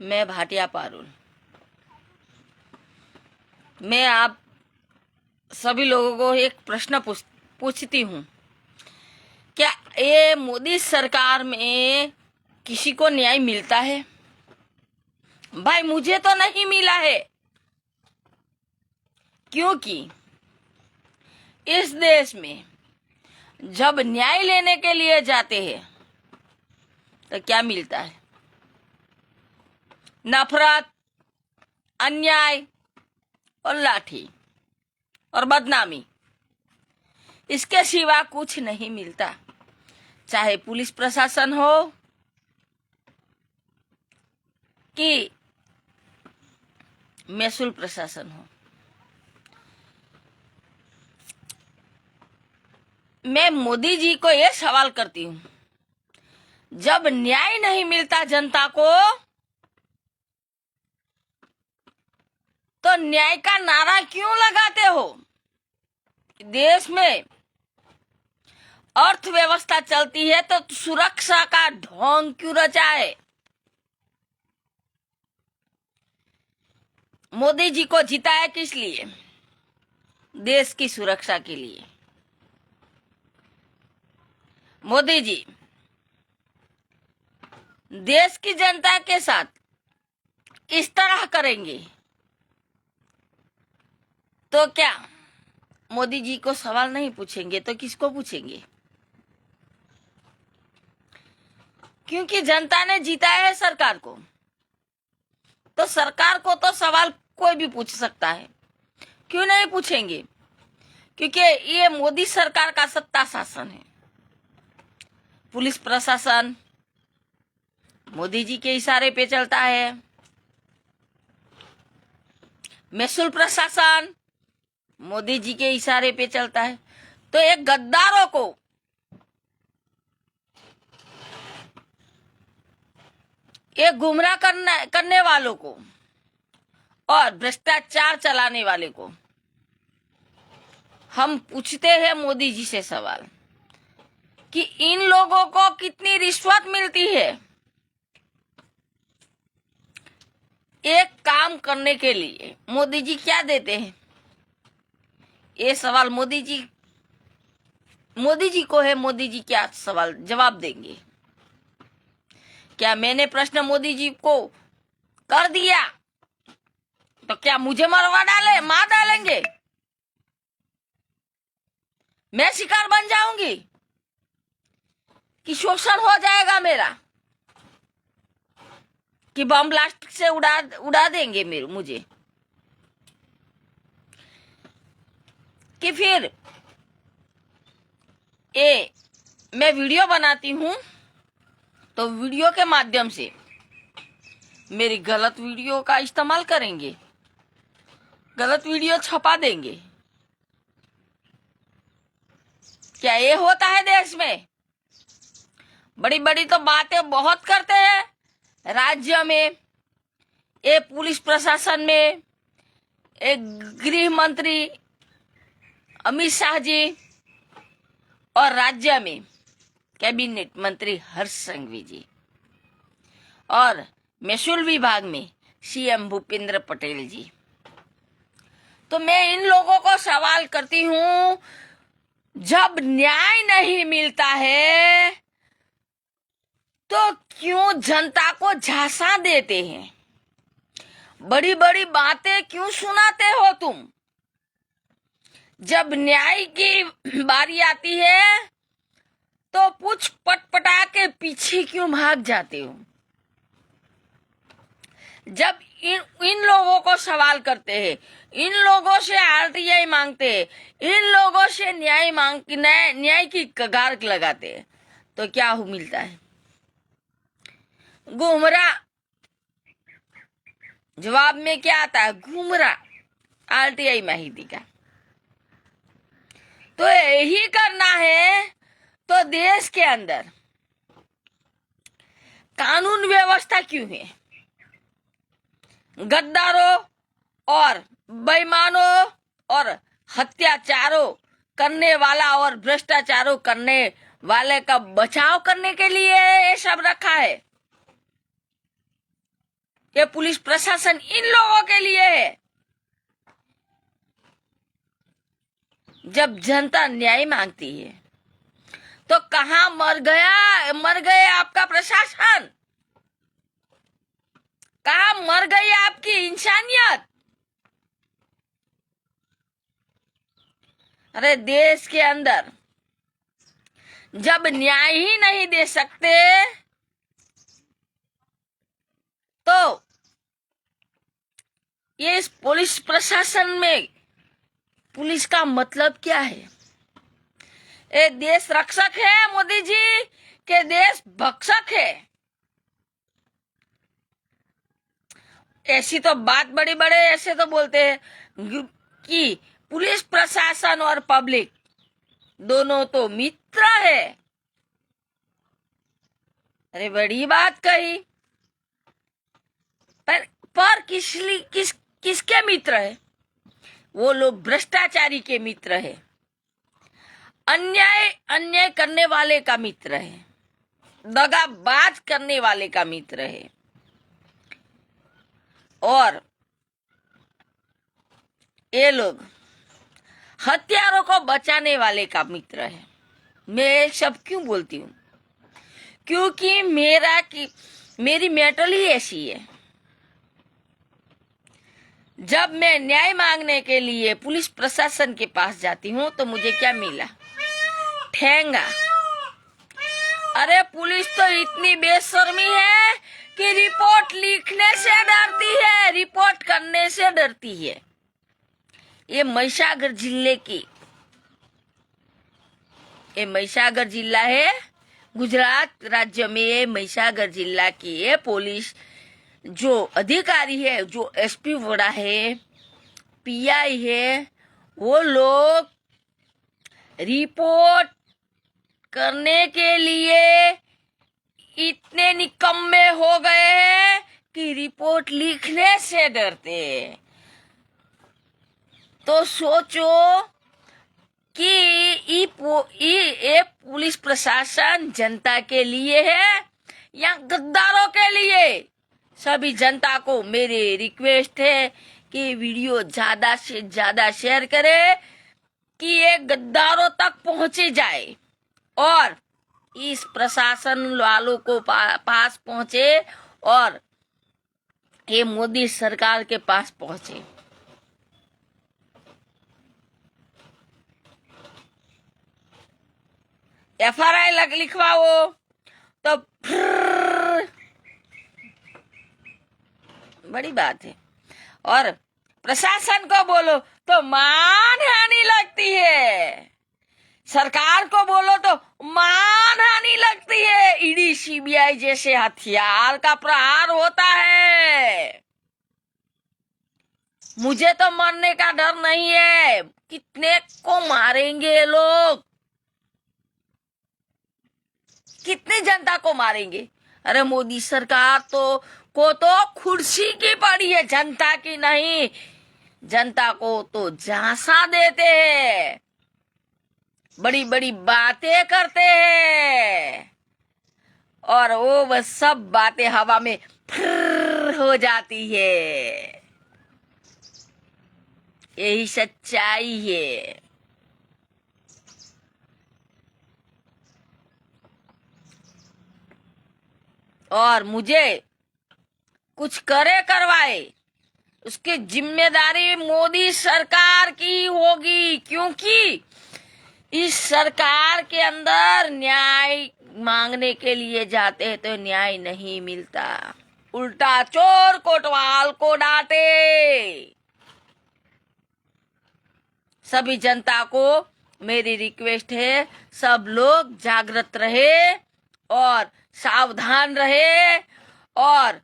मैं भाटिया पारुल। मैं आप सभी लोगों को एक प्रश्न पूछती हूँ। क्या ये मोदी सरकार में किसी को न्याय मिलता है? भाई मुझे तो नहीं मिला है, क्योंकि इस देश में जब न्याय लेने के लिए जाते हैं तो क्या मिलता है? नफरत, अन्याय और लाठी और बदनामी। इसके सिवा कुछ नहीं मिलता। चाहे पुलिस प्रशासन हो कि महसूल प्रशासन हो। मैं मोदी जी को यह सवाल करती हूँ, जब न्याय नहीं मिलता जनता को तो न्याय का नारा क्यों लगाते हो? देश में अर्थव्यवस्था चलती है तो सुरक्षा का ढोंग क्यों रचा है? मोदी जी को जिताया किस लिए? देश की सुरक्षा के लिए। मोदी जी देश की जनता के साथ इस तरह करेंगे तो क्या मोदी जी को सवाल नहीं पूछेंगे तो किसको पूछेंगे? क्योंकि जनता ने जिताया है सरकार को, तो सरकार को तो सवाल कोई भी पूछ सकता है। क्यों नहीं पूछेंगे? क्योंकि ये मोदी सरकार का सत्ता शासन है। पुलिस प्रशासन मोदी जी के इशारे पे चलता है। महसूल प्रशासन मोदी जी के इशारे पे चलता है। तो एक गद्दारों को, एक गुमराह करने वालों को और भ्रष्टाचार चलाने वाले को हम पूछते हैं मोदी जी से सवाल कि इन लोगों को कितनी रिश्वत मिलती है एक काम करने के लिए? मोदी जी क्या देते हैं? ये सवाल मोदी जी को है। मोदी जी क्या सवाल जवाब देंगे? क्या मैंने प्रश्न मोदी जी को कर दिया तो क्या मुझे मार डालेंगे? मैं शिकार बन जाऊंगी कि शोषण हो जाएगा मेरा, कि बम ब्लास्ट से उड़ा देंगे मुझे, कि फिर मैं वीडियो बनाती हूं तो वीडियो के माध्यम से मेरी गलत वीडियो का इस्तेमाल करेंगे, गलत वीडियो छपा देंगे। क्या ये होता है देश में? बड़ी बड़ी तो बातें बहुत करते हैं राज्य में, ये पुलिस प्रशासन में, एक गृह मंत्री अमित शाह जी और राज्य में कैबिनेट मंत्री हर्ष संघवी जी और महसूल विभाग में सीएम भूपेंद्र पटेल जी। तो मैं इन लोगों को सवाल करती हूं, जब न्याय नहीं मिलता है तो क्यों जनता को झांसा देते हैं? बड़ी बड़ी बातें क्यों सुनाते हो तुम? जब न्याय की बारी आती है तो पूछ पटपटा के पीछे क्यों भाग जाते हो? जब इन लोगों को सवाल करते हैं, इन लोगों से आरटीआई मांगते हैं, इन लोगों से न्याय की कगार लगाते हैं, तो क्या मिलता है? गुमराह। जवाब में क्या आता है? गुमराह। आरटीआई माहिती का तो यही करना है तो देश के अंदर कानून व्यवस्था क्यों है? गद्दारों और बेईमानों और हत्याचारों करने वाला और भ्रष्टाचारों करने वाले का बचाव करने के लिए ये सब रखा है। ये पुलिस प्रशासन इन लोगों के लिए है। जब जनता न्याय मांगती है तो कहां मर गए आपका प्रशासन, कहां मर गई आपकी इंसानियत। अरे देश के अंदर जब न्याय ही नहीं दे सकते तो ये इस पुलिस प्रशासन में पुलिस का मतलब क्या है? ये देश रक्षक है मोदी जी के देश भक्षक है? ऐसी तो बात बड़े बड़े ऐसे तो बोलते हैं कि पुलिस प्रशासन और पब्लिक दोनों तो मित्र है। अरे बड़ी बात कही, पर किसके मित्र है? वो लोग भ्रष्टाचारी के मित्र है, अन्याय करने वाले का मित्र है, दगाबाज करने वाले का मित्र है, और ये लोग हत्यारों को बचाने वाले का मित्र है। मैं सब क्यों बोलती हूँ? क्योंकि मेरी मेंटल ही ऐसी है। जब मैं न्याय मांगने के लिए पुलिस प्रशासन के पास जाती हूँ तो मुझे क्या मिला? ठेंगा। अरे पुलिस तो इतनी बेशर्मी है कि रिपोर्ट लिखने से डरती है, रिपोर्ट करने से डरती है। ये महिसागर जिला है, गुजरात राज्य में महिसागर जिला की ये पुलिस जो अधिकारी है, जो एसपी वड़ा है, पीआई है, वो लोग रिपोर्ट करने के लिए इतने निकम्मे हो गए हैं कि रिपोर्ट लिखने से डरते हैं। तो सोचो कि ये पुलिस प्रशासन जनता के लिए है या गद्दारों के लिए? सभी जनता को मेरी रिक्वेस्ट है कि वीडियो ज्यादा से ज्यादा शेयर करे कि ये गद्दारों तक पहुंचे जाए और इस प्रशासन वालों को पास पहुंचे और ये मोदी सरकार के पास पहुंचे। FRI लिखवाओ तो बड़ी बात है, और प्रशासन को बोलो तो मानहानि लगती है, सरकार को बोलो तो मानहानि लगती है। ईडी सीबीआई जैसे हथियार का प्रहार होता है। मुझे तो मरने का डर नहीं है, कितने को मारेंगे ये लोग, कितनी जनता को मारेंगे? अरे मोदी सरकार को तो कुर्सी की पड़ी है, जनता की नहीं। जनता को तो झांसा देते हैं, बड़ी बड़ी बातें करते हैं और वो बस सब बातें हवा में फिर हो जाती है। यही सच्चाई है। और मुझे कुछ करे करवाए उसकी जिम्मेदारी मोदी सरकार की होगी, क्योंकि इस सरकार के अंदर न्याय मांगने के लिए जाते हैं तो न्याय नहीं मिलता, उल्टा चोर कोतवाल को डांटे। सभी जनता को मेरी रिक्वेस्ट है, सब लोग जागृत रहे और सावधान रहे और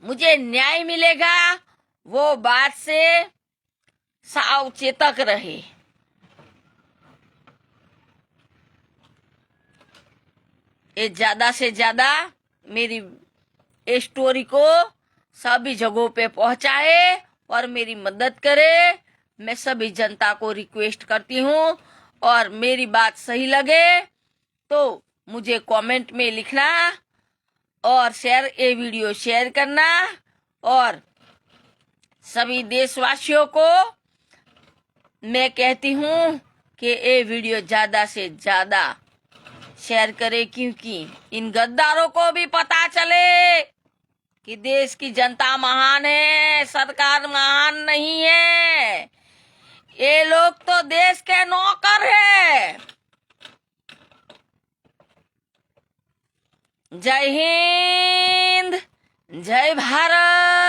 मुझे न्याय मिलेगा वो बात से सावचेतक रहे। ये ज्यादा से ज्यादा मेरी स्टोरी को सभी जगहों पे पहुंचाए और मेरी मदद करे। मैं सभी जनता को रिक्वेस्ट करती हूँ और मेरी बात सही लगे तो मुझे कमेंट में लिखना और ये वीडियो शेयर करना और सभी देशवासियों को मैं कहती हूँ कि ये वीडियो ज्यादा से ज्यादा शेयर करे, क्योंकि इन गद्दारों को भी पता चले कि देश की जनता महान है, सरकार महान नहीं है। ये लोग तो देश के नौकर है। जय हिंद, जय भारत।